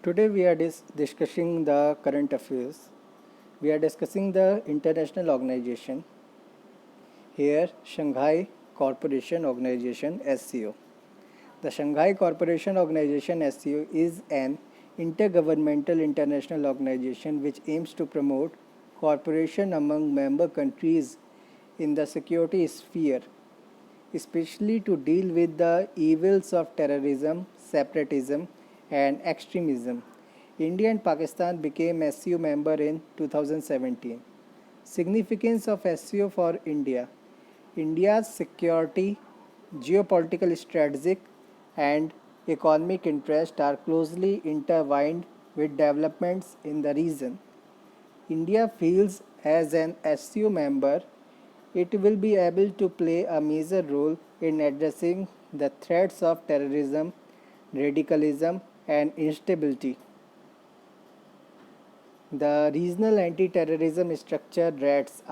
Today we are discussing the current affairs. We are discussing the international organization, here Shanghai Cooperation Organization SCO. The Shanghai Cooperation Organization SCO is an intergovernmental international organization which aims to promote cooperation among member countries in the security sphere, especially to deal with the evils of terrorism, separatism, and extremism. India and Pakistan became SCO member in 2017. Significance of SCO for India. India's security, geopolitical, strategic, and economic interests are closely intertwined with developments in the region. India feels as an SCO member it will be able to play a major role in addressing the threats of terrorism, radicalism, and instability. The Regional Anti-Terrorism Structure RATS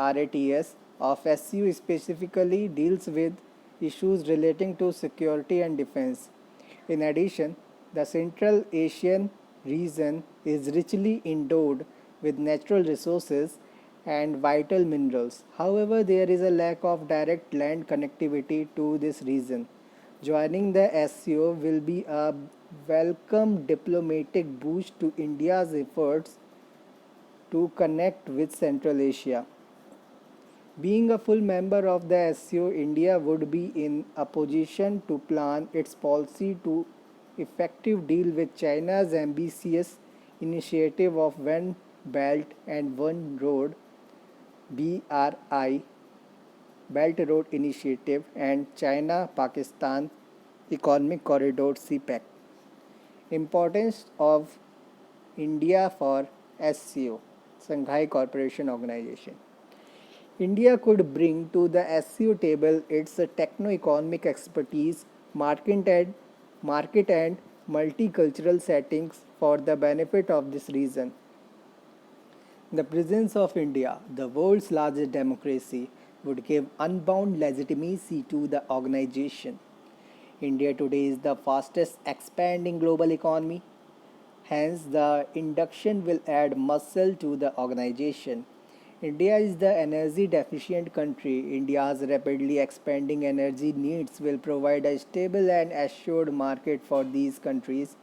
of SU specifically deals with issues relating to security and defense. In addition, the Central Asian region is richly endowed with natural resources and vital minerals. However, there is a lack of direct land connectivity to this region. Joining the SCO will be a welcome diplomatic boost to India's efforts to connect with Central Asia. Being a full member of the SCO, India would be in a position to plan its policy to effective deal with China's ambitious initiative of One Belt and One Road BRI Belt Road Initiative and China Pakistan Economic Corridor CPEC. Importance of India for SCO Shanghai Cooperation Organization. India could bring to the SCO table its techno-economic expertise, market and multicultural settings for the benefit of this region. The presence of India, the world's largest democracy, would give unbound legitimacy to the organization. India today is the fastest expanding global economy. Hence, the induction will add muscle to the organization. India is the energy deficient country. India's rapidly expanding energy needs will provide a stable and assured market for these countries.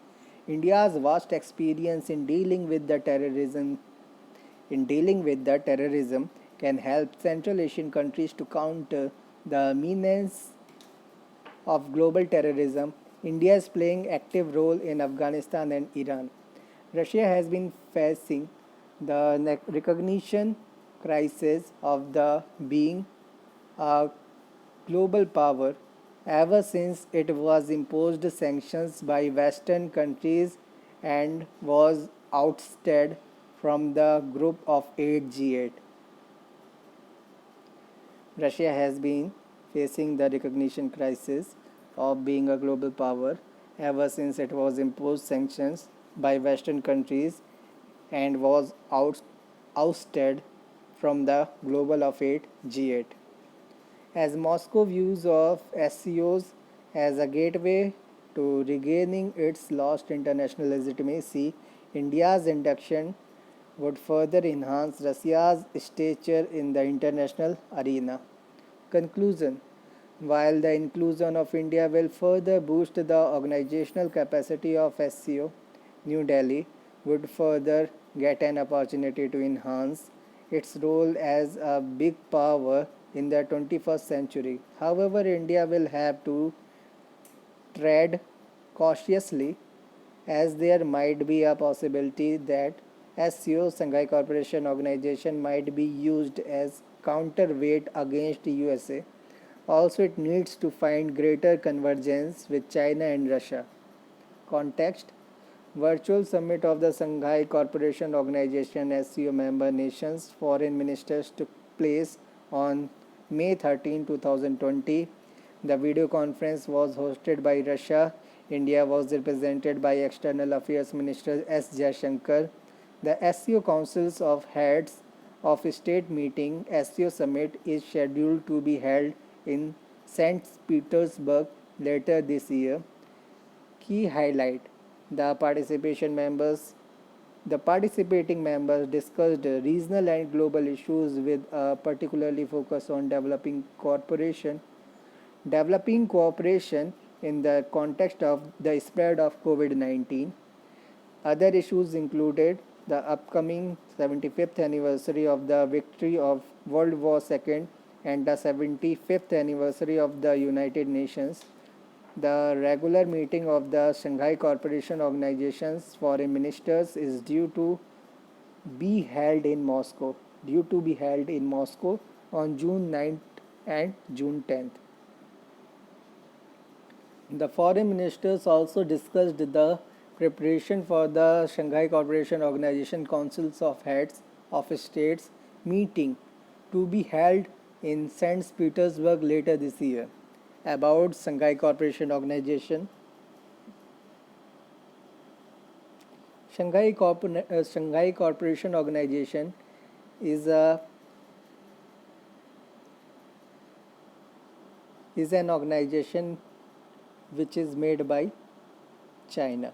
India's vast experience in dealing with the terrorism can help Central Asian countries to counter the menace of global terrorism. India is playing active role in Afghanistan and Iran. Russia has been facing the recognition crisis of the being a global power ever since it was imposed sanctions by Western countries and was ousted from the group of 8 G8. Russia has been facing the recognition crisis of being a global power ever since it was imposed sanctions by Western countries and was ousted from the global of 8 G8. As Moscow views of SCOs as a gateway to regaining its lost international legitimacy, India's induction would further enhance Russia's stature in the international arena. Conclusion. While the inclusion of India will further boost the organizational capacity of SCO, New Delhi would further get an opportunity to enhance its role as a big power in the 21st century. However, India will have to tread cautiously as there might be a possibility that SCO Shanghai Cooperation Organization might be used as counterweight against USA. Also, it needs to find greater convergence with China and Russia. Context. Virtual summit of the Shanghai Cooperation Organization SCO member nations foreign ministers took place on May 13, 2020. The video conference was hosted by Russia. India was represented by External Affairs Minister S. Jaishankar. The SCO Councils of Heads of State meeting SCO Summit is scheduled to be held in St. Petersburg later this year. Key highlight. The participating members discussed regional and global issues with a particularly focus on developing cooperation in the context of the spread of COVID-19. Other issues included the upcoming 75th anniversary of the victory of World War II and the 75th anniversary of the United Nations. The regular meeting of the Shanghai Cooperation Organization's foreign ministers is be held in Moscow, due to be held in Moscow on June 9th and June 10th. The foreign ministers also discussed the preparation for the Shanghai Cooperation Organization Councils of Heads of States meeting to be held in St. Petersburg later this year. About Shanghai Cooperation Organization. Shanghai Cooperation Organization is an organization which is made by China.